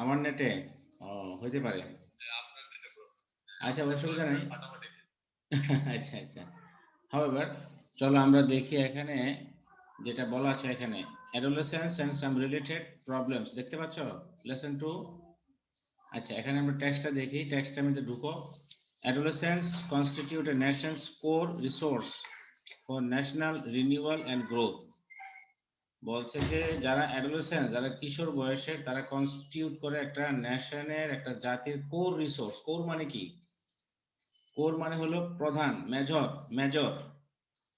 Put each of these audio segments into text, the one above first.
আমার নেটে হইতে পারে। আচ্ছা, অসুবিধা নেই। আচ্ছা আচ্ছা। However, চলো আমরা দেখি এখানে যেটা বলা আছে এখানে, adolescence and some related problems, দেখতে পাচ্ছ লেসন 2। আচ্ছা, এখানে আমরা টেক্সটটা দেখি, টেক্সটের মধ্যে ঢুকো। Adolescents constitute a nation's core resource for national renewal and growth। বলছে যে যারা অ্যাডোলেসেন্ট, যারা কিশোর বয়সের, তারা কনস্টিটিউট করে একটা ন্যাশনের, একটা জাতির কোর রিসোর্স। কোর মানে কি? কোর মানে হলো প্রধান, মেজর, মেজর,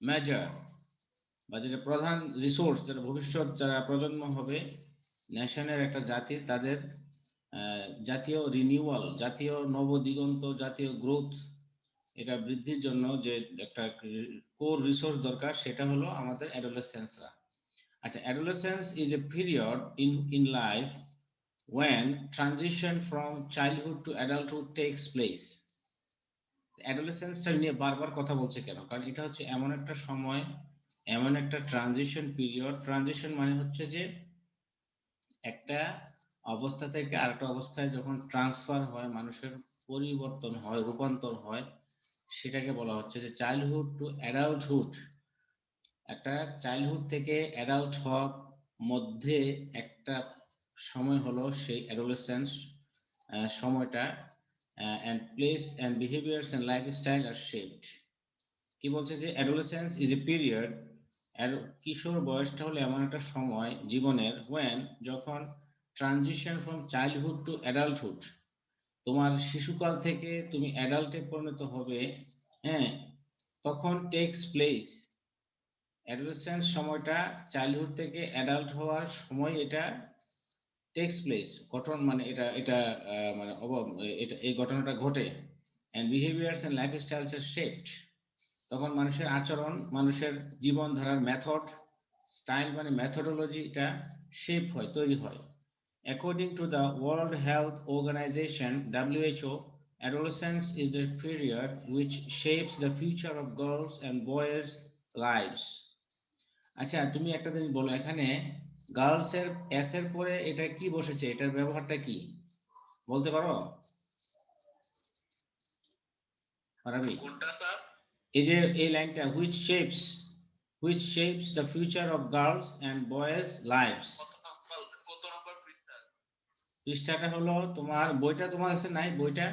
মেজর, বা যেটা প্রধান রিসোর্স, যেটা ভবিষ্যৎ যারা প্রজন্ম হবে ন্যাশনের, একটা জাতির, তাদের জাতীয় রিনিউয়াল, জাতীয় নবদিগন্ত, জাতীয় গ্রোথ, এটা বৃদ্ধির জন্য যে একটা কোর রিসোর্স দরকার, সেটা হলো আমাদের অ্যাডোলেসেন্সরা। আচ্ছা, adolescence is a period in life when transition from childhood to adulthood takes place। অ্যাডোলেসেন্সটা নিয়ে বারবার কথা বলছে কেন? কারণ এটা হচ্ছে এমন একটা সময়, এমন একটা ট্রানজিশন পিরিয়ড। ট্রানজিশন মানে হচ্ছে যে একটা অবস্থা থেকে আরেকটা অবস্থায় যখন ট্রান্সফার হয়, মানুষের পরিবর্তন হয়, রূপান্তর হয়, সেটাকে বলা হচ্ছে যে চাইল্ডহুড টু অ্যাডাল্টহুড। একটা চাইল্ডহুড থেকে অ্যাডাল্ট হওয়ার মধ্যে একটা সময় হলো সেই অ্যাডোলেসেন্স সময়টা। And place and behaviours and lifestyle are shaped. কি বলছে যে অ্যাডোলেসেন্স ইজ এ পিরিয়ড, কিশোর বয়সটা হলো এমন একটা সময় জীবনের, when, যখন transition from childhood to adulthood, তোমার শিশুকাল থেকে তুমি অ্যাডাল্টে পরিণত হবে, হ্যাঁ, তখন টেক্স প্লেস। অ্যাডোলেসেন্স সময়টা চাইল্ডহুড থেকে অ্যাডাল্ট হওয়ার সময়, এটা টেক্স প্লেস, গঠন মানে এটা এটা মানে এটা এই ঘটনাটা ঘটে। And behaviours and lifestyles are shaped, তখন মানুষের আচরণ, মানুষের জীবনধারার মেথড, স্টাইল মানে মেথোডোলজি, এটা শেপ হয়, তৈরি হয়। According to the World Health Organization WHO, adolescence is the period which shapes the future of girls and boys lives। আচ্ছা, তুমি একটা জিনিস বলো, এখানে গার্লস এর এস এর পরে এটা কি বসেছে, এটার ব্যবহারটা কি বলতে পারো পারাবি? কোনটা স্যার? এই যে এই লাইনটা, which shapes the future of girls and boys lives। কত নম্বর পৃষ্ঠা? পৃষ্ঠাটা হলো তোমার বইটা, তোমার কাছে নাই বইটা?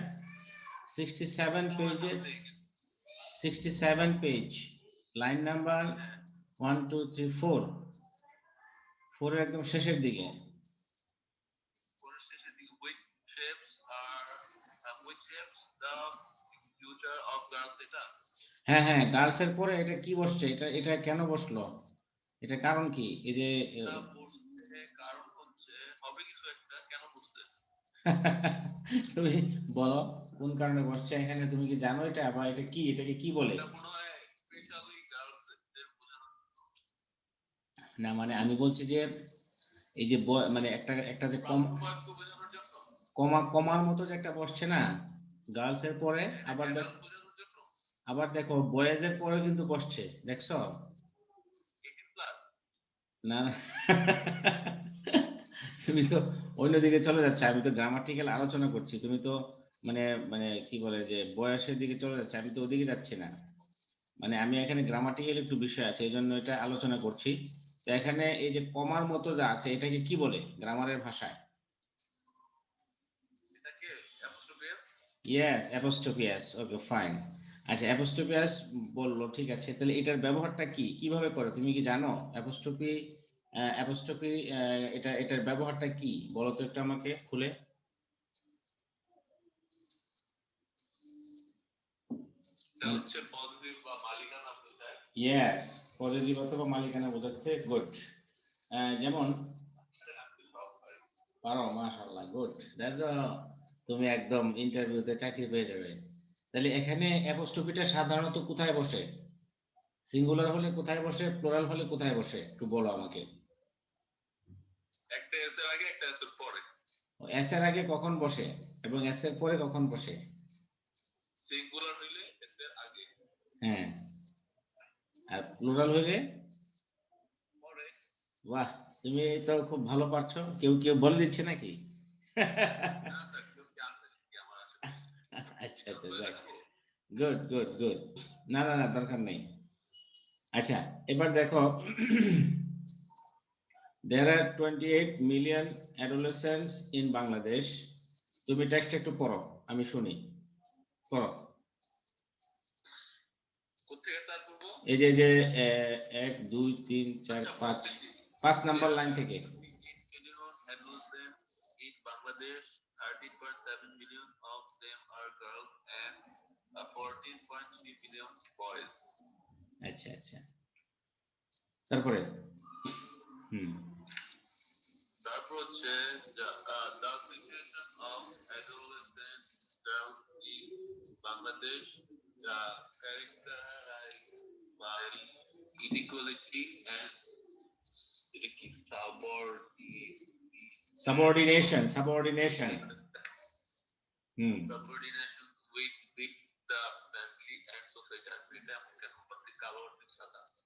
67 আমার পেজে, কাছে নেই। 67 পেজ, লাইন নাম্বার হ্যাঁ, 1 2 3 4, 4 এর একদম শেষের দিকে। কোর্স শেষের দিকে which shapes the future of girls, এটা? হ্যাঁ হ্যাঁ, গার্লস এর পরে এটা কি বসছে, এটা এটা কেন বসলো, এটা কারণ কি? এই যে এটা বসতে কারণ হচ্ছে, হবে কিছু একটা, কেন বসতে? তুমি বলো কোন কারণে বসছে এখানে, তুমি কি জানো এটা, বা এটা কি, এটাকে কি বলে? এটা মনে হয় স্পেশালি গার্লসদের বোঝানোর জন্য। না মানে আমি বলছি যে এই যে মানে একটা একটা যে প্রাপ্তবয়স্ক বোঝানোর জন্য। কমা, কমার মতো যে একটা বসছে না গার্লস এর পরে, এটা আবার অ্যাডাল্ট বোঝানোর জন্য। আবার দেখো বয়েজ এর পরেও কিন্তু বসছে, দেখছো? 18+। না না। তুমি তো অন্যদিকে চলে যাচ্ছে, আমি তো গ্রামাটিক্যাল আলোচনা করছি, তুমি তো মানে মানে কি বলে যে বয়সের দিকে চলে যাচ্ছে, আমি তো ওদিকে যাচ্ছি না। মানে আমি এখানে গ্রামাটিক্যাল একটু বিষয় আছে, এই জন্য এটা আলোচনা করছি। তো এখানে এই যে কমার মতো যা আছে, এটাকে কি বলে গ্রামারের ভাষায়? এটাকে অ্যাপোস্ট্রোফি। ইয়েস, অ্যাপোস্ট্রোফিয়াস। ওকে, ফাইন। আচ্ছা, অ্যাপোস্ট্রোফিয়াস বললো, ঠিক আছে, তাহলে এটার ব্যবহারটা কি, কিভাবে করে, তুমি কি জানো অ্যাপোস্ট্রোফি? অ্যাপোস্ট্রোফি, এটার ব্যবহারটা কি বলো তো একটু আমাকে খুলে। এটা হচ্ছে পজিটিভ বা মালিকানা বোঝায়। ইয়েস, পজিটিভ অথবা মালিকানা বোঝাচ্ছে। গুড। যেমন আপনি সব পারেন। পারো, মাশাআল্লাহ, গুড। দেখো, তুমি একদম ইন্টারভিউতে চাকরি পেয়ে যাবে। তাহলে এখানে অ্যাপোস্ট্রোফিটা সাধারণত কোথায় বসে? সিঙ্গুলার হলে কোথায় বসে, প্লুরাল হলে কোথায় বসে, একটু বলো আমাকে। একটা এস এর আগে, একটা এস এর পরে। এস এর আগে কখন বসে এবং এস এর পরে কখন বসে? সিঙ্গুলার হইলে এস এর আগে, হ্যাঁ, আর প্লুরাল হলে? পরে। বাহ, তুমি তো খুব ভালো পারছো, কেউ কেউ বলে দিচ্ছে নাকি? স্যার কেউ কি আছে কি আমার আশেপাশে? আচ্ছা আচ্ছা, যাক, গুড গুড গুড। না না না, দরকার নেই। আচ্ছা, এবার দেখো, there are 28 million adolescents in Bangladesh. তুমি টেক্সট একটু পড়ো, আমি শুনি, পড়ো। কোত্থেকে স্যার পড়বো? এই যে 1 2 3 4 আচ্ছা 5 বলতেছি। 5 নাম্বার লাইন থেকে। 28 million adolescents in Bangladesh, 13.7 million of them are girls and 14.3 million boys. আচ্ছা আচ্ছা, তারপরে তারপর হচ্ছে the situation of adolescent girls in Bangladesh, characterized by inequality and subordination subordination with the family and society.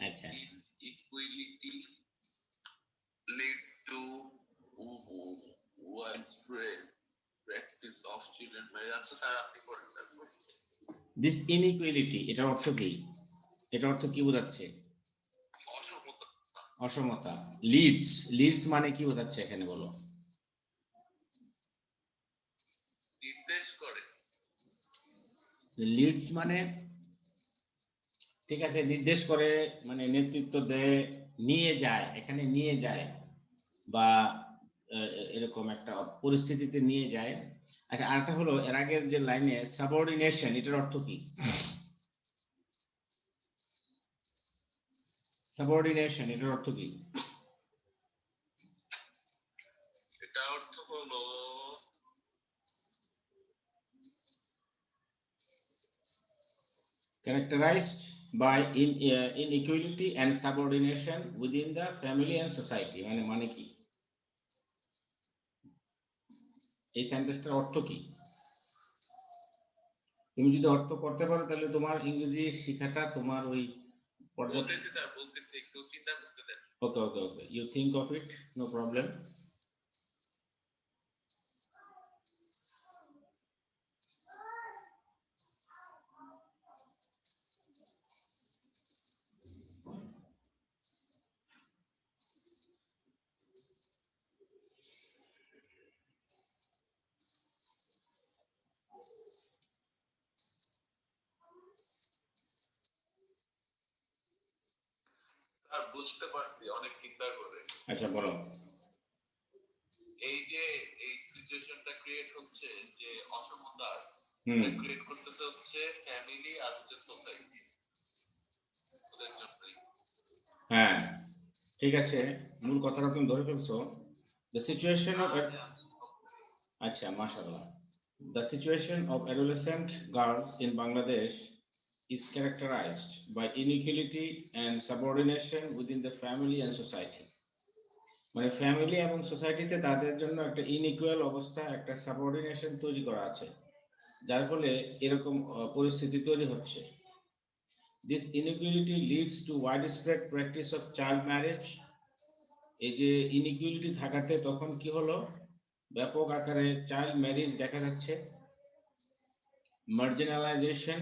আচ্ছা, Inequality lead to widespread practice of children marriage. this inequality, এটার অর্থ কি? এটার অর্থ কি বোঝাচ্ছে? অসমতা। লিডস, লিডস মানে কি বোঝাচ্ছে এখানে বলো? নির্দেশ করে। লিডস মানে, ঠিক আছে, নির্দেশ করে মানে নেতৃত্ব দেয়, নিয়ে যায়, এখানে নিয়ে যায় বা এরকম একটা পরিস্থিতিতে নিয়ে যায়। আচ্ছা, আরেকটা হলো এর আগের যে লাইনে সাবঅর্ডিনেশন, এটার অর্থ কি? সাবঅর্ডিনেশন এটার অর্থ কি? এটা অর্থ হলো characterized by inequality and subordination within the family and society, মানে কি? এই সেন্টেন্সটার অর্থ কি? তুমি যদি অর্থ করতে পারো তাহলে তোমার ইংরেজি শেখাটা তোমার ওই বলতেছি স্যার, বলতেছি, একটু চিন্তা করতে দেন। Okay okay okay, you think of it, no problem. Sir বুঝতে পারছি, অনেক চিন্তা করে। আচ্ছা বলো। এই যে এই সিচুয়েশনটা ক্রিয়েট হচ্ছে যে অসমতার, ক্রিয়েট করতেছে হচ্ছে ফ্যামিলি আর হচ্ছে সোসাইটি, ওদের জন্যই। হ্যাঁ ঠিক আছে, মূল কথাটা তুমি ধরে ফেলছো। The situation of আচ্ছা, মাশাআল্লাহ, the situation of adolescent girls in Bangladesh is characterized by inequality and subordination within the family and society. মানে ফ্যামিলি এবং সোসাইটিতে তাদের জন্য একটা ইনইকুয়াল অবস্থা, একটা সাবঅর্ডিনেশন তৈরি করা আছে, যার ফলে এরকম পরিস্থিতি তৈরি হচ্ছে। This inequality leads to widespread practice of child marriage. এই যে ইনইকুয়ালিটি থাকাতে তখন কি হলো, ব্যাপক আকারে চাইল্ড ম্যারেজ দেখা যাচ্ছে, marginalization,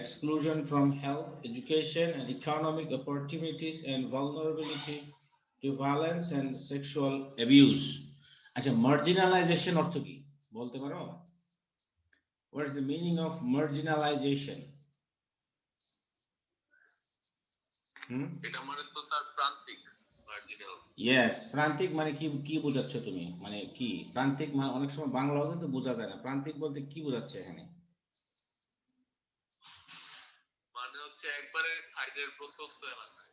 exclusion from health, education and economic opportunities and vulnerability to violence and sexual abuse. আচ্ছা, marginalization অর্থ কি বলতে পারো? What is the meaning of marginalization? এটা মানে তো স্যার প্রান্তিক, মার্জিনাল। Yes, প্রান্তিক মানে কি, কি বোঝাচ্ছ তুমি, মানে কি প্রান্তিক? মানে অনেক সময় বাংলাও কিন্তু বোঝা যায় না, প্রান্তিক বলতে কি বোঝাচ্ছে এখানে? মানে হচ্ছে একবারে সাইডের প্রত্যন্ত এলাকায়।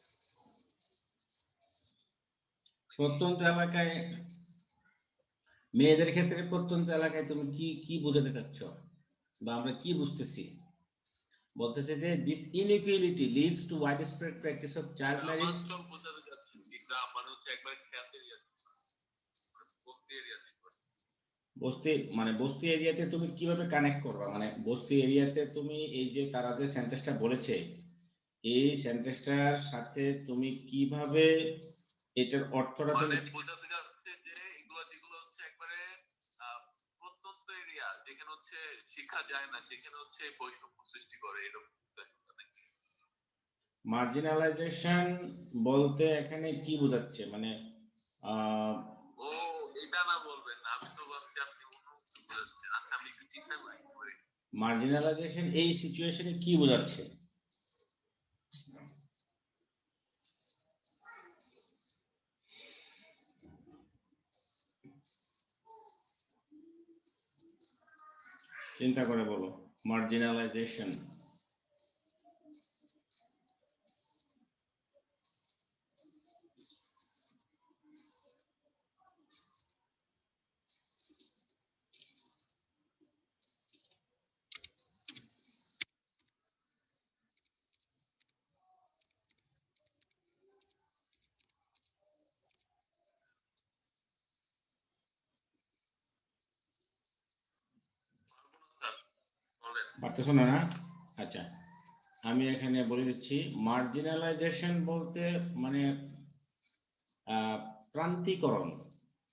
প্রত্যন্ত এলাকায়, মেয়েদের ক্ষেত্রে প্রত্যন্ত এলাকায় তুমি কি কি বোঝাতে চাচ্ছ, বা আমরা কি বুঝতেছি? বলতেছে যে this inequality leads to widespread practice of child marriage. বোঝাতে যাচ্ছি গ্রাম মানে হচ্ছে একবারে খ্যাত এরিয়া, বস্তি এরিয়া। বস্তি মানে বস্তি এরিয়াতে তুমি কিভাবে কানেক্ট করবা? মানে বস্তি এরিয়াতে তুমি এই যে তারা যে সেন্টেন্সটা বলেছে, এই সেন্টেন্সটার সাথে তুমি কিভাবে এটার অর্থটা মানে তুমি বোঝাতে যাচ্ছে যে এগুলো যেগুলো হচ্ছে একবারে প্রত্যন্ত এরিয়া যেখানে হচ্ছে শিক্ষা যায় না সেখানে হচ্ছে বৈষম্য সৃষ্টি করে এরকম মার্জিনালাইজেশন বলতে এখানে কি বোঝাচ্ছে মানে ও এটা না বলবেন না, আমি তো ভাবছি আপনি অন্য কিছু বোঝাচ্ছেন। আচ্ছা আমি একটু চিন্তা করি। মার্জিনালাইজেশন এই সিচুয়েশনে কি বোঝাচ্ছে? চিন্তা করে বলো মার্জিনালাইজেশন। পারতেছো না না? আচ্ছা আমি এখানে বলে দিচ্ছি মার্জিনালাইজেশন বলতে মানে প্রান্তিকরণ।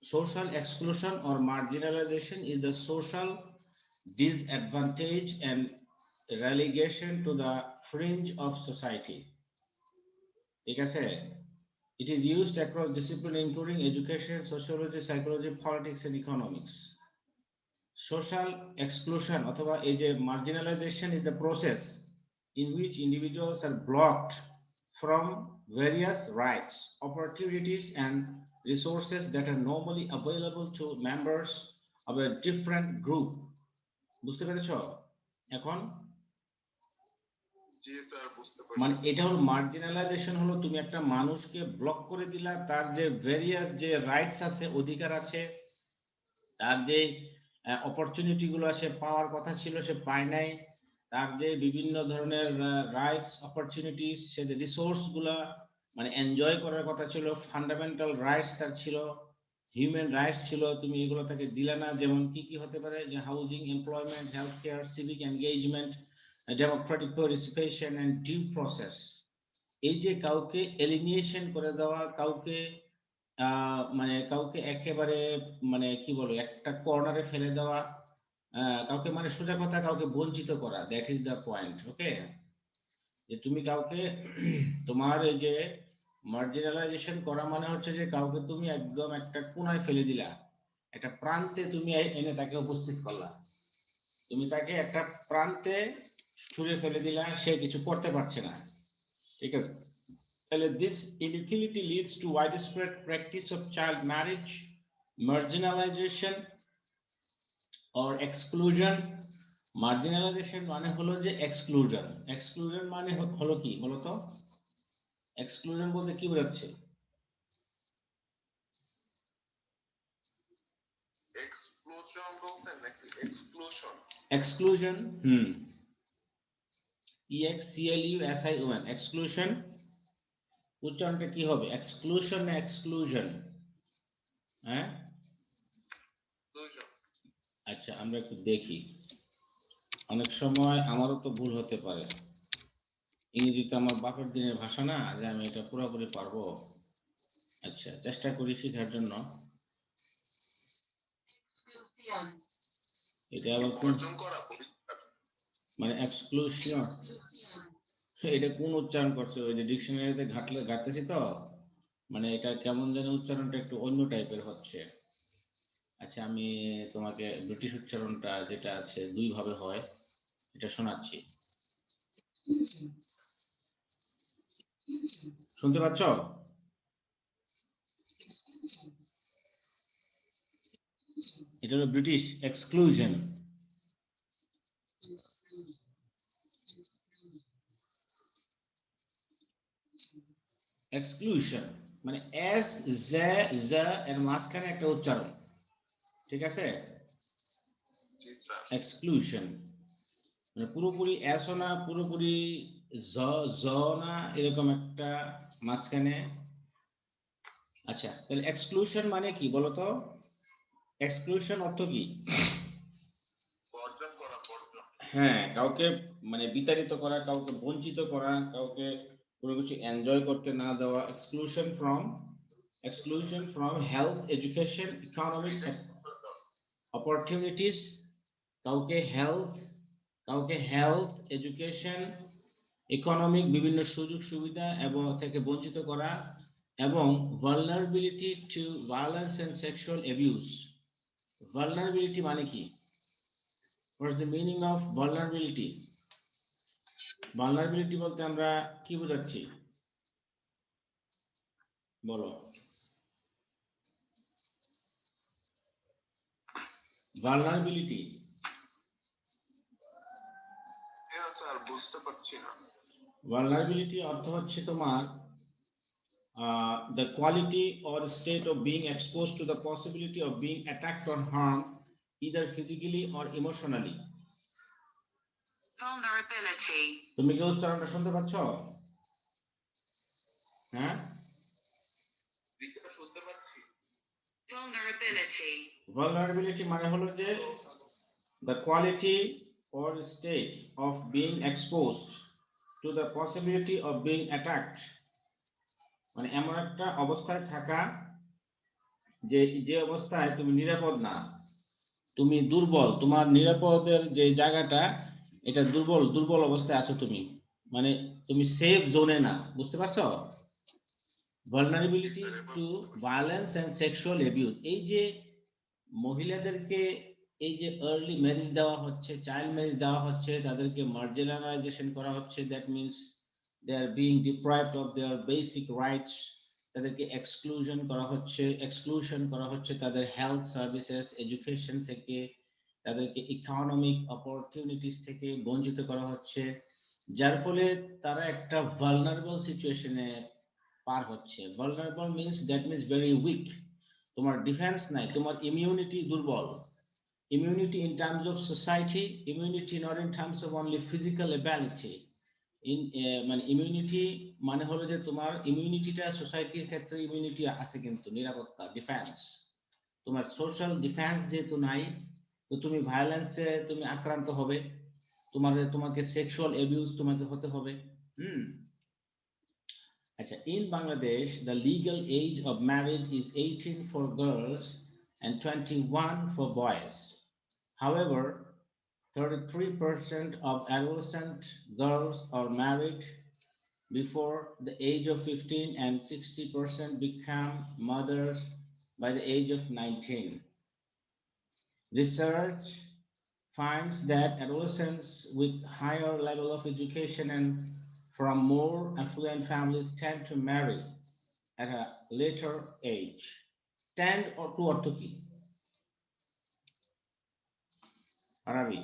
Social exclusion or marginalization is the social disadvantage and relegation to the fringe of society. ঠিক আছে? It is used across disciplines including education, sociology, psychology, politics and economics. Social exclusion অথবা এই যে marginalization is the process in which individuals are blocked from various rights, opportunities and resources that are normally available to members of a different group. বুঝতে পেরেছো? এখন মানে এটা হলো মার্জিনালাইজেশন হলো তুমি একটা মানুষকে ব্লক করে দিলা, তার যে ভেরিয়াস যে রাইটস আছে, অধিকার আছে, তার যে অপরচুনিটি গুলো সে পাওয়ার কথা ছিল সে পায় নাই, তার যে বিভিন্ন ধরনের রাইটস অপরচুনিটিস সে যে রিসোর্স গুলা মানে এনজয় করার কথা ছিল, ফান্ডামেন্টাল রাইটস তার ছিল, হিউম্যান রাইটস ছিল, তুমি এগুলো তাকে দিলে না। যেমন কি কি হতে পারে? যে housing, employment, health care, civic engagement, democratic participation and due process. এই যে কাউকে এলিমিনেশন করে দেওয়া, কাউকে মানে কাউকে একেবারে মানে কি বলে একটা কর্নারে ফেলে দেওয়া, কাউকে মানে সোজা কথা কাউকে বঞ্চিত করা, দ্যাট ইজ দ্য পয়েন্ট। ওকে, যে তুমি কাউকে তোমার এই যে মার্জিনালাইজেশন করা মানে হচ্ছে যে কাউকে তুমি একদম একটা কোনায় ফেলে দিলা, একটা প্রান্তে তুমি এনে তাকে উপস্থিত করলা, তুমি তাকে একটা প্রান্তে ছুঁড়ে ফেলে দিলা, সে কিছু করতে পারছে না। ঠিক আছে? তাহলে this inequality leads to widespread practice of child marriage, marginalization or exclusion. Marginalization মানে হলো যে exclusion, exclusion মানে হলো কি বলতো? exclusion বলতে কি বোঝাচ্ছে? এক্সক্লুশন বলছেন নাকি এক্সক্লুশন? exclusion, EXCLUSION, exclusion উচ্চারণটা কি হবে? exclusion না exclusion? হ্যাঁ, আচ্ছা আমরা একটু দেখি, অনেক সময় আমারও তো ভুল হতে পারে, ইংরেজি তো আমার বাপের দিনের ভাষা না যে আমি এটা পুরোপুরি পারবো। আচ্ছা চেষ্টা করি শেখার জন্য। এটা আবার কোন মানে এক্সক্লুশন, এটা কোন উচ্চারণ করছে? ওই যে ডিকশনারিতে ঘাটতেছি তো মানে এটা কেমন যেন উচ্চারণটা একটু অন্য টাইপের হচ্ছে। আচ্ছা আমি তোমাকে ব্রিটিশ উচ্চারণটা যেটা আছে দুই ভাবে হয় এটা শোনাচ্ছি, শুনতে পাচ্ছ? এটা হলো ব্রিটিশ এক্সক্লুশন। এক্সক্লুশন মানে এস জে জে এর মাঝখানে একটা উচ্চারণ, ঠিক আছে? এক্সক্লুশন মানে পুরোপুরি এস না, পুরোপুরি জ জ না, এরকম একটা মাঝখানে। আচ্ছা তাহলে এক্সক্লুশন মানে কি বলতো? এক্সক্লুশন অর্থ কি? বর্জন করা, বর্জন। হ্যাঁ, কাউকে মানে বিতাড়িত করা, কাউকে বঞ্চিত করা, কাউকে কোনো কিছু এনজয় করতে না দেওয়া, exclusion from exclusion from health, education, economic opportunities, কাউকে health, education, economic বিভিন্ন সুযোগ সুবিধা এবং থেকে বঞ্চিত করা এবং vulnerability to violence and sexual abuse. Vulnerability মানে কি? What's the meaning of vulnerability? Vulnerability বলতে আমরা কি বোঝাচ্ছি? বলো। Vulnerability. স্যার বুঝতে পারছি না। Vulnerability অর্থ হচ্ছে তোমার the quality or state of being exposed to the possibility of being attacked or harmed either physically or emotionally. Vulnerability. তুমি কি উচ্চারণটা শুনতে পাচ্ছ? হ্যাঁ? শুনতে পাচ্ছি। Vulnerability. Vulnerability মানে হলো যে the quality or state of being exposed to the possibility of being attacked. মানে এমন একটা অবস্থায় থাকা যে অবস্থায় তুমি নিরাপদ না, তুমি দুর্বল, তোমার নিরাপদের যে জায়গাটা এটা দুর্বল অবস্থায় আছো তুমি, মানে তুমি সেফ জোনে না, বুঝতে পারছো? vulnerability to violence and sexual abuse. এই যে মহিলাদেরকে এই যে early marriage দেওয়া হচ্ছে, child marriage দেওয়া হচ্ছে, তাদেরকে marginalization করা হচ্ছে, that means they are being deprived of their basic rights, তাদেরকে exclusion করা হচ্ছে তাদের health services, education থেকে, তাদেরকে economic opportunities থেকে বঞ্চিত করা হচ্ছে, যার ফলে তারা একটা vulnerable সিচুয়েশনে পার হচ্ছে। vulnerable means that means very weak, তোমার ডিফেন্স নাই, তোমার ইমিউনিটি দুর্বল, immunity in terms of society, immunity not in terms of only physical ability. মানে ইমিউনিটি মানে হলো যে তোমার ইমিউনিটিটা সোসাইটির ক্ষেত্রে ইমিউনিটি আছে কিন্তু নিরাপত্তা ডিফেন্স, তোমার সোশ্যাল ডিফেন্স যেহেতু নাই, তো তুমি ভায়োলেন্সে তুমি আক্রান্ত হবে, তোমাকে সেক্সুয়াল অ্যাবিউজ তোমাকে হতে হবে। আচ্ছা, in Bangladesh the legal age of marriage is 18 for girls and 21 for boys. However, 33% of adolescent girls are married before the age of 15 and 60% become mothers by the age of 19. Research finds that adolescents with higher level of education and from more affluent families tend to marry at a later age. Tend or to অর্থ কি? আরবি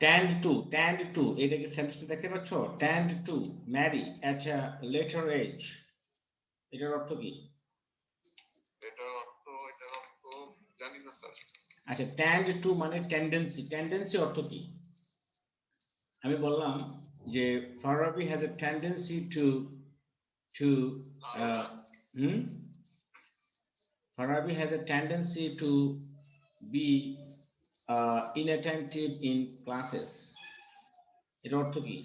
tend to এটা কি sentence দেখতে পাচ্ছ? tend to marry at a later age, এটার অর্থ কি? এটার অর্থ জানি না স্যার। আচ্ছা, tend to মানে টেন্ডেন্সি অর্থ কি? আমি বললাম যে Farabi has a tendency to Farabi has a tendency to be inattentive in classes. এর অর্থ কি?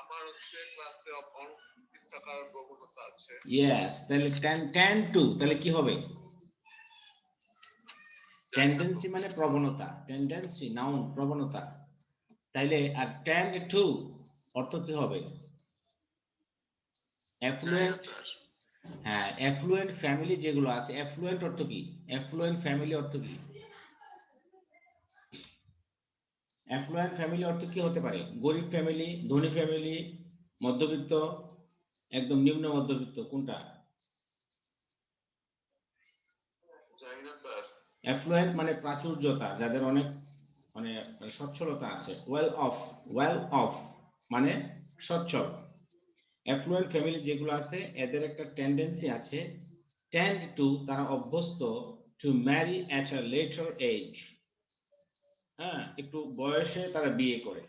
আমার হচ্ছে ক্লাসে অনুপস্থিত থাকার প্রবণতা আছে। Yes, তাহলে tend to তাহলে কি হবে? টেন্ডেন্সি মানে প্রবণতা, টেন্ডেন্সি নাউন প্রবণতা, তাইলে আর tend to অর্থ কি হবে? অ্যাফ্লুয়েন্ট। হ্যাঁ, অ্যাফ্লুয়েন্ট ফ্যামিলি যেগুলো আছে, অ্যাফ্লুয়েন্ট অর্থ কি? অ্যাফ্লুয়েন্ট ফ্যামিলি অর্থ কি? অ্যাফ্লুয়েন্ট ফ্যামিলি অর্থ কি হতে পারে? গরিব ফ্যামিলি, ধনী ফ্যামিলি, মধ্যবিত্ত, একদম নিম্ন মধ্যবিত্ত, কোনটা? অ্যাফ্লুয়েন্ট মানে প্রাচুর্যতা, যাদের অনেক মানে সচ্ছলতা আছে, ওয়েল অফ মানে সচ্ছল। অ্যাফ্লুয়েন্ট ফ্যামিলি যেগুলো আছে এদের একটা টেন্ডেন্সি আছে, টেন্ড টু, তারা অভ্যস্ত to marry at a later age, হ্যাঁ, একটু বয়সে তারা বিয়ে করে।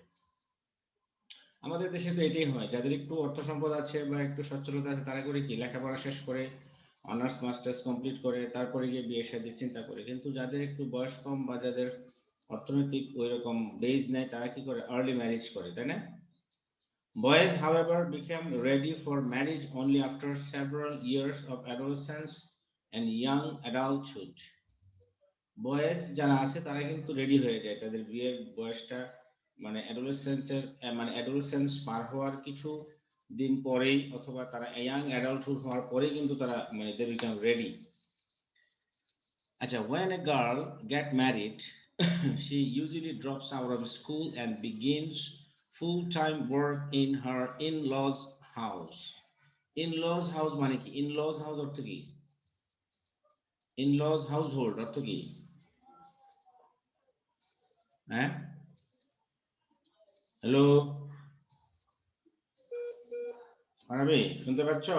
আমাদের দেশে তো এটাই হয়, যাদের একটু অর্থ সম্পদ আছে বা একটু সচ্ছলতা আছে তারা করে কি লেখাপড়া শেষ করে অনার্স মাস্টার্স কমপ্লিট করে তারপরে গিয়ে বিয়ে শাদীর চিন্তা করে, কিন্তু যাদের একটু বয়স কম বা যাদের অর্থনৈতিক ওই রকম বেজ নেই তারা কি করে? আর্লি ম্যারেজ করে, তাই না? Boys, however, became ready for marriage only after several years of adolescence and young adulthood. বয়স যারা আছে তারা কিন্তু রেডি হয়ে যায়, তাদের বিয়ের বয়সটা মানে অ্যাডোলেসেন্স পার হওয়ার কিছু দিন পরেই অথবা তারা ইয়াং অ্যাডাল্টহুড হওয়ার পরেই কিন্তু তারা মানে দে বিকাম রেডি। আচ্ছা, when a girl get married she usually drops out of school and begins full-time work in her in-laws house. In-laws house মানে কি? In-laws house অর্থ কি? In-laws household অর্থ কি? হ্যাঁ, হ্যালো মানবী, শুনতে পাচ্ছ?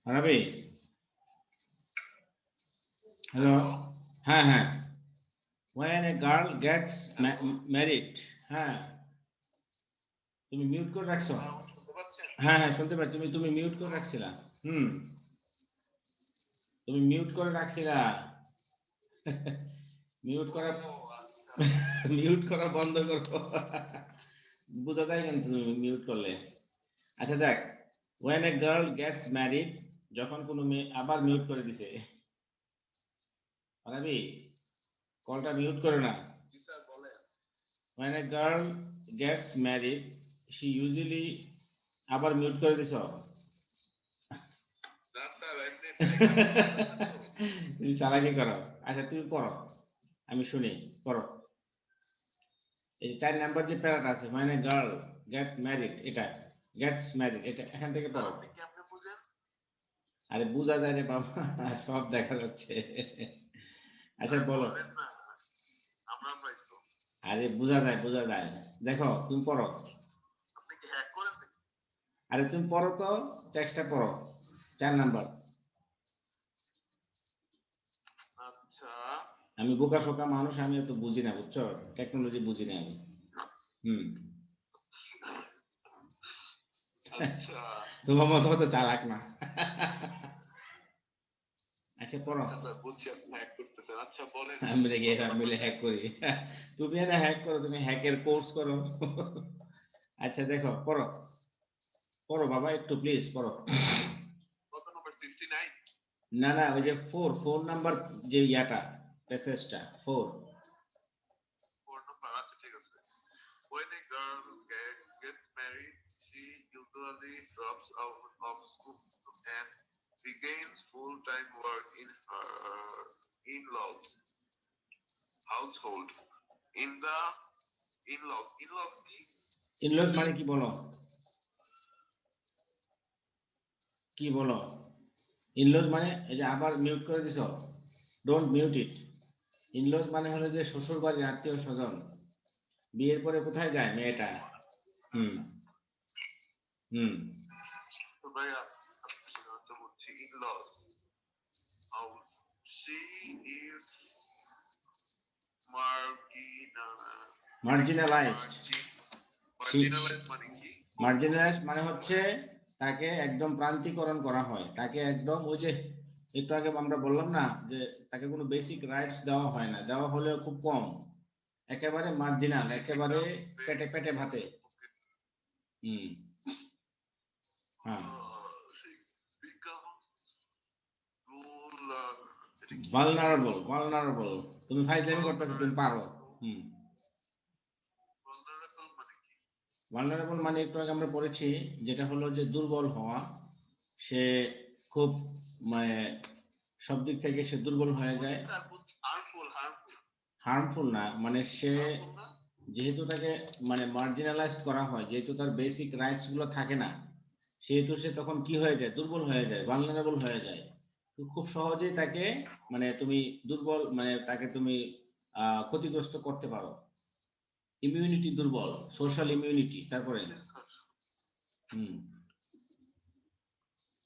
মানবী, হ্যালো, হ্যাঁ হ্যাঁ, when a girl gets married, হ্যাঁ তুমি মিউট করে রাখছো? হ্যাঁ হ্যাঁ শুনতে পাচ্ছি, তুমি মিউট করে রাখছিলা। তুমি মিউট করে রাখছিলা। মিউট করা মিউট করা বন্ধ করো। বোঝা যায় কিন্তু তুমি মিউট করলে। আচ্ছা যাক, when a girl gets married, যখন কোনো মেয়ে, আবার মিউট করে দিছে মানবী, কলটা মিউট করে না। when a girl gets married she usually, আবার মিউট করে দিছ। তুমি চালাকি করো। আচ্ছা তুমি পড়ো, আমি শুনি, পড়ো। এই 4 নাম্বার যে প্যারাটা আছে, when a girl get married, এটা gets married, এটা এখান থেকে পড়ো। আরে বোঝা যায় রে বাবা, সব দেখা যাচ্ছে। আচ্ছা বলো। আরে বোঝা যায়, দেখো তুমি পড়ো। আরে তুমি পড়ো তো, টেক্সটটা পড়ো, 4 নাম্বার। আচ্ছা, আমি বোকা শোকা মানুষ, আমি এত বুঝি না, বুঝছো, টেকনোলজি বুঝি না আমি। আচ্ছা তোমার মতো হয়তো চালাক না। আচ্ছা পড়ো। বুঝছি, আপনি হ্যাক করতেছেন। আচ্ছা বলেন। আমি দেখি মিলে হ্যাক করি। তুমি না হ্যাক করো, তুমি হ্যাকের কোর্স করো। আচ্ছা দেখো, পড়ো পড়ো বাবা, একটু প্লিজ পড়ো। কত নম্বর? 69? না না, ওই যে 4 নাম্বার যে ইয়াটা, প্যাসেজটা 4। 4 নম্বর, আচ্ছা ঠিক আছে। When a girl gets married, she usually drops out of school and begins full-time work in her in-laws household. In the in-laws কি? ইনলস মানে কি বলো, কি বলো? ইনলস মানে, এই যে আবার মিউট করে দিছো, ডোন্ট মিউট ইট। ইনলস মানে হলো যে শ্বশুর বাড়ির আত্মীয় স্বজন। বিয়ের পরে কোথায় যায় মেয়েটা? হুম হুম তো ভাইয়া তো বলছি in-laws house. She is marginalised. marginalized মানে কি? মার্জিনালাইজড মানে হচ্ছে তাকে একদম প্রান্তিকরণ করা হয়, তাকে একদম, ওই যে একটু আগে আমরা বললাম না যে তাকে কোনো বেসিক রাইটস দেওয়া হয় না, দেওয়া হলেও খুব কম, একেবারে মার্জিনাল, একেবারে পেটে পেটে ভাতে। হ্যাঁ, ভালনারেবল। তুমি ফাইজলামি করতেছো, তুমি পারো। ভালনারেবল মানে একটু আগে আমরা পড়েছি, যেটা হলো যে দুর্বল হওয়া। সে খুব মানে সব দিক থেকে সে দুর্বল হয়ে যায়। হার্মফুল না, মানে সে যেহেতু তাকে মানে মার্জিনালাইজ করা হয়, যেহেতু তার বেসিক রাইটস গুলো থাকে না, সেহেতু সে তখন কি হয়ে যায়, দুর্বল হয়ে যায়, ভালনারেবল হয়ে যায়। খুব সহজেই তাকে মানে তুমি দুর্বল, মানে তাকে তুমি ক্ষতিগ্রস্ত করতে পারো। ইমিউনিটি দুর্বল, সোশ্যাল ইমিউনিটি। তারপরে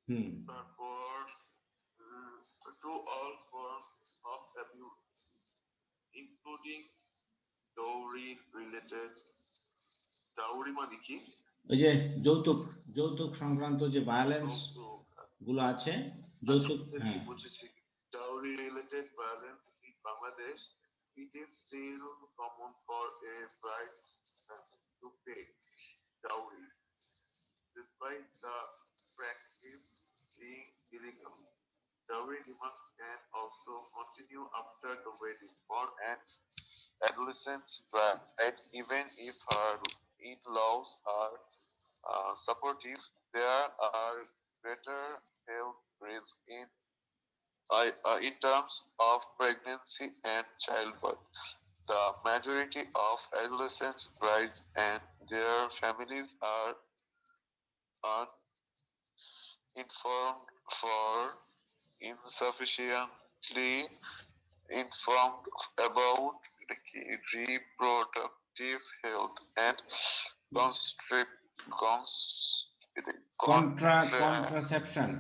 হুম for to all forms of abuse, including dowry related. Dowry মানে কি? ওই যে যৌতুক যৌতুক সংক্রান্ত যে ভায়োলেন্স গুলো আছে যৌতুক হ্যাঁ বুঝেছি। Dowry related violence in Bangladesh, it is still common for a bride to pay dowry, despite the practice being illegal. Dowry demands can also continue after the wedding for an adolescent bride, even if her in-laws are supportive. There are greater health risks in terms of pregnancy and childbirth. The majority of adolescent brides and their families are uninformed for insufficiently informed about reproductive health and constrict, cons, contraception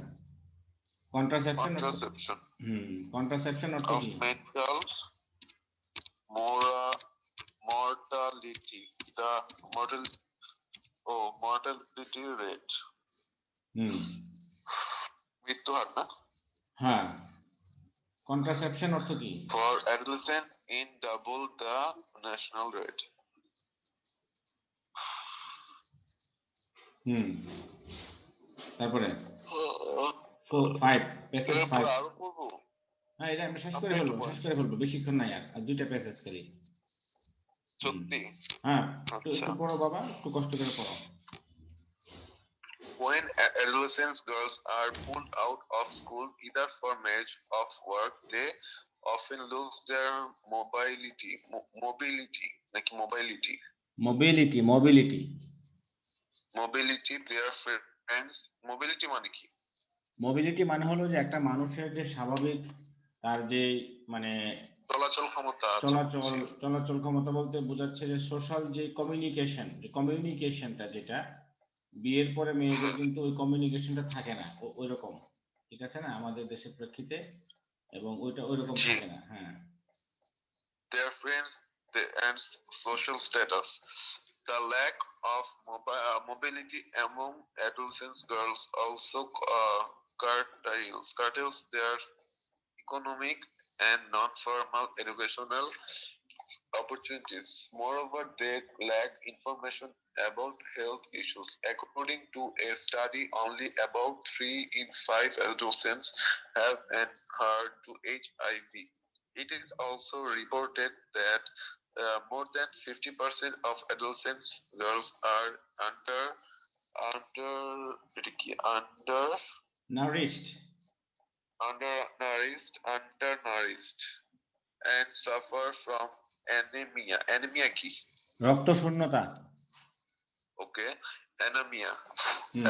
contraception contraception অর্থ of কি mental mora, mortality. The mortality rate. হুম মৃত্যু হার না? হ্যাঁ contraception অর্থ কি For adolescents in double the national rate. হুম তারপরে 5 passage 5 আরো পড়বো? হ্যাঁ এটা আমরা শেষ করে ফেলবো বেশিক্ষণ নাই আর দুইটা পেসেজ খালি সত্যি? হ্যাঁ আচ্ছা। একটু পড়ো বাবা একটু কষ্ট করে পড়ো When adolescent girls are pulled out of school either for marriage or work, they often lose their mobility. Like mobility. Mobility, their friends. Mobility মানে কি? মোবিলিটি মানে হলো যে একটা মানুষের যে স্বাভাবিক তার যে মানে চলাচল ক্ষমতা চলাচল ক্ষমতা বলতে বোঝাচ্ছে যে সোশ্যাল যে কমিউনিকেশনটা যেটা বিয়ের পরে মেয়েদের কিন্তু ওই কমিউনিকেশনটা থাকে না ওই রকম ঠিক আছে না আমাদের দেশের প্রেক্ষিতে এবং ওইটা ওই রকম থাকে না হ্যাঁ their friends and social status. The lack of mobility among adolescent girls also curtails their economic and non-formal educational opportunities. Moreover, they lack information about health issues. According to a study, only about 3 in 5 adolescents have adhered to HIV. It is also reported that more than 50% of adolescent girls are undernourished and suffer from anemia. Anemia কি? রক্তশূন্যতা Okay, anemia.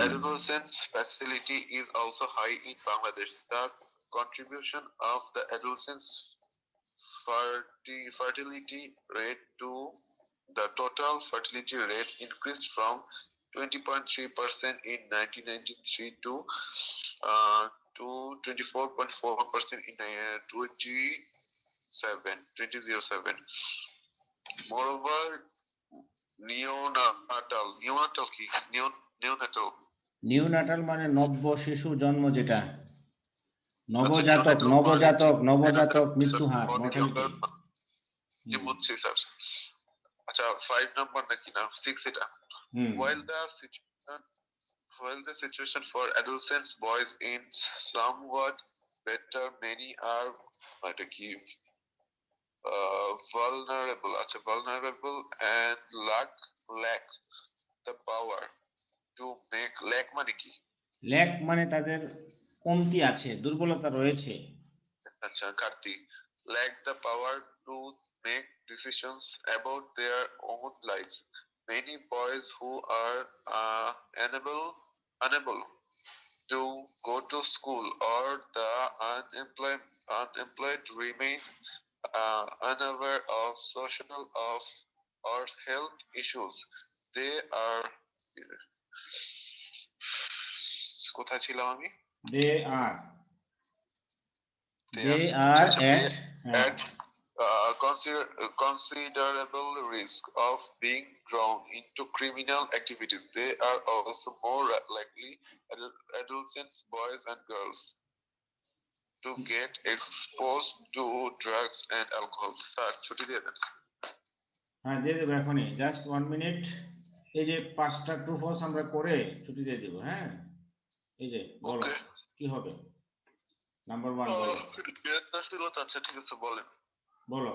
Adolescence facility is also high in Bangladesh. The contribution of the adolescents fertility rate to the total fertility rate increased from 20.3% in 1993 to 24.4% in 2007. Moreover, neonatal মানে নব্য শিশু জন্ম যেটা নবজাতক মৃত্যু হার mortality বুঝছি sir আচ্ছা 5 নাম্বার নাকি না 6 এটা while the situation for adolescent boys is somewhat better, many are vulnerable and lack the power to make lack মানে কি ল্যাক মানে তাদের কমতি আছে দুর্বলতা রয়েছে আচ্ছা ঘাটতি lack the power to make decisions about their own lives. Many boys who are unable to go to school or the unemployed remain unaware of social or health issues. They are কোথায় ছিলাম আমি they are They at at considerable risk of being drawn into criminal activities. They are also more likely adolescents, boys and girls, to get exposed to drugs and alcohol. Sir, ছুটি দিয়ে দেন। হ্যাঁ দিয়ে দেবো এখনই, just 1 minute. এই যে 5টা true false আমরা করে ছুটি দিয়ে দেবো। হ্যাঁ এই যে বলো Okay. কি হবে। নাম্বার 1 বলো। আচ্ছা ঠিক আছে বলেন। বলো,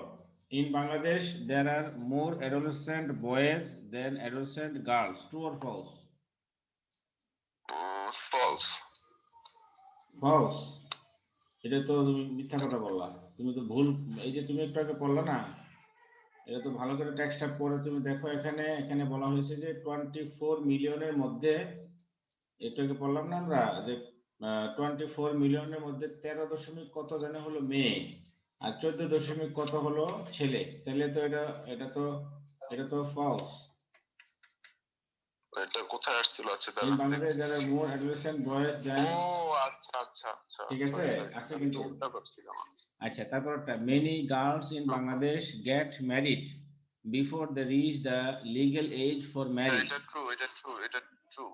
in Bangladesh there are more adolescent boys than adolescent girls, true or false? False. False, এটা তো তুমি মিথ্যা কথা বললা, তুমি তো ভুল। এই যে তুমি একটু আগে পড়লা না, এটা তো ভালো করে টেক্সটটা পড়ে তুমি দেখো। এখানে বলা হয়েছে যে 24 মিলিয়নের মধ্যে, একটু আগে পড়লাম না আমরা যে 24 মিলিয়নের মধ্যে 13 দশমিক কত জানে হলো মেয়ে, আর 14 দশমিক কত হলো ছেলে। তাহলে তো এটা তো ফলস। এটা কোথায় আসছিল? আচ্ছা In দাঁড়ান। Bangladesh there are more adolescent boys than, ও আচ্ছা আচ্ছা আচ্ছা ঠিক আছে আছে আমি কিন্তু। তো উল্টা ভাবছিলাম। আচ্ছা তারপরটা, many girls in Bangladesh get married before they reach the legal age for marriage. এটা ট্রু।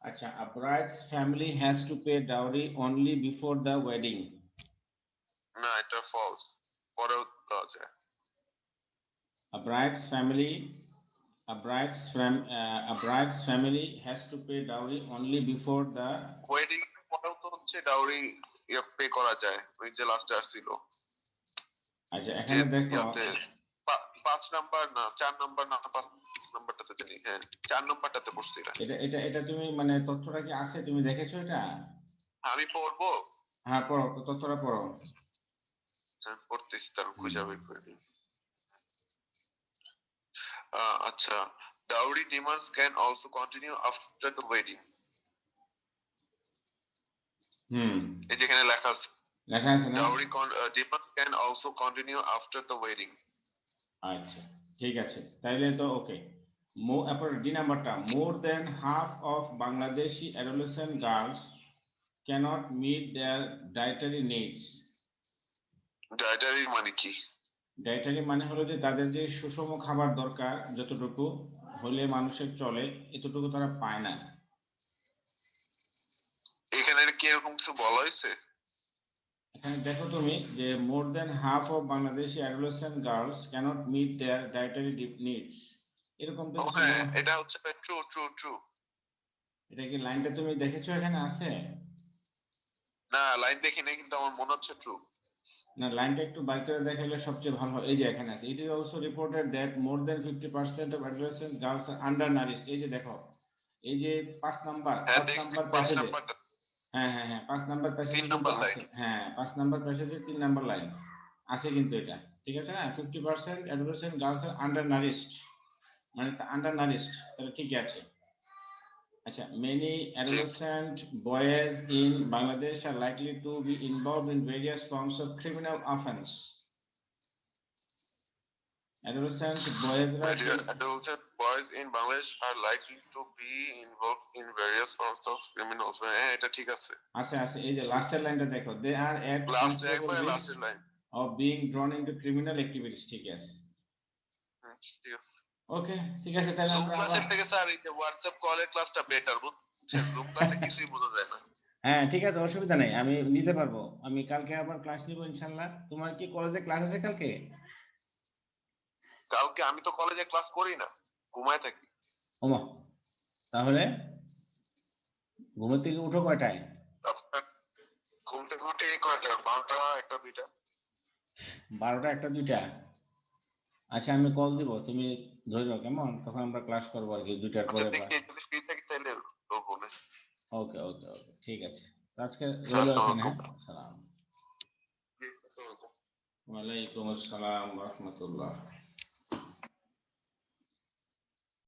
আচ্ছা, a bride's family has to pay dowry only before the wedding. না এটা ফলস, পরেও দেওয়া যায়। A bride's family has to pay dowry only before the wedding পরেও তো হচ্ছে ডাউরি পে করা যায়, ওই যে লাস্ট আসছিল। আচ্ছা এখানে দেখো 5 নাম্বার না 4 নাম্বার না 5 নাম্বারটাতে জানি। হ্যাঁ 4 নাম্বারটাতে পড়ছে এটা। এটা তুমি মানে তথ্যটা কি আছে, তুমি দেখেছো এটা? আমি পড়বো। হ্যাঁ পড়ো, তথ্যটা পড়ো। পড়তেছি তার খুঁজে বের করে দিই। আচ্ছা, dowry demands can also continue after the wedding. এই যেখানে লেখা আছে না dowry demands can also continue after the wedding. আচ্ছা ঠিক আছে, তাইলে তো ওকে। ডি নাম্বারটা, more than half of Bangladeshi adolescent girls cannot meet their dietary needs. Dietary মানে কি? ডায়েটারি মানে হলো যে তাদের যে সুষম খাবার দরকার, যতটুকু হলে মানুষের চলে, এতটুকু তারা পায় না। এখানে কি এরকম কিছু বলা হয়েছে? এখানে দেখো তুমি যে more than half of Bangladeshi adolescent girls cannot meet their dietary needs, এরকম তো কিছু হ্যাঁ বলা। এটা হচ্ছে ট্রু। এটা কি লাইনটা তুমি দেখেছো এখানে আছে? না লাইন দেখি নাই, কিন্তু আমার মনে হচ্ছে ট্রু। না লাইনটা একটু বাইর করে দেখাইলে সবচেয়ে ভালো হয়। এই যে এখানে আছে, it is also reported that more than 50% of adolescent girls are undernourished. এই যে দেখো, এই যে 5 নাম্বার প্যাসেজে, হ্যাঁ 5 নাম্বার প্যাসেজে কিন্তু আছে। হ্যাঁ 5 নাম্বার প্যাসেজে 3 নাম্বার লাইন আছে কিন্তু এটা, ঠিক আছে না? 50% adolescent girls are undernourished, মানে undernourished, তাহলে ঠিকই আছে। আচ্ছা, many adolescent boys in Bangladesh are likely to be involved in various forms of criminal offense. Adolescent boys in Bangladesh are likely to be involved in various forms of criminal offense. এটা ঠিক আছে। আছে এই যে লাস্টের লাইনটা দেখো, they are at considerable risk of being drawn into criminal activities, ঠিক আছে। ঠিক আছে ওকে ঠিক আছে, তাহলে আমরা ক্লাসের থেকে স্যার এই যে হোয়াটসঅ্যাপ কলের ক্লাসটা বেটার, বুঝছেন? জুম ক্লাসে কিছুই বোঝা যায় না। হ্যাঁ ঠিক আছে, অসুবিধা নেই, আমি নিতে পারবো। আমি কালকে আবার ক্লাস নিব ইনশাআল্লাহ। তোমার কি কলেজে ক্লাস আছে কালকে? কালকে আমি তো কলেজে ক্লাস করি না, ঘুমায় থাকি। ওমা, তাহলে ঘুম থেকে উঠো কয়টায়? ঘুম থেকে উঠে কয়টা? 12টা 1টা 2টা। 12টা 1টা 2টা। আচ্ছা আমি কল দিব, তুমি ধরো কেমন, তখন আমরা ক্লাস করবো আর কি 2টার পরে। দেখি যদি ফ্রি থাকি তাহলে বলে। ওকে ঠিক আছে, আজকে রইলো এখানে। সালাম। জি আসসালামু আলাইকুম। ওয়ালাইকুম আসসালাম ওয়া রাহমাতুল্লাহ।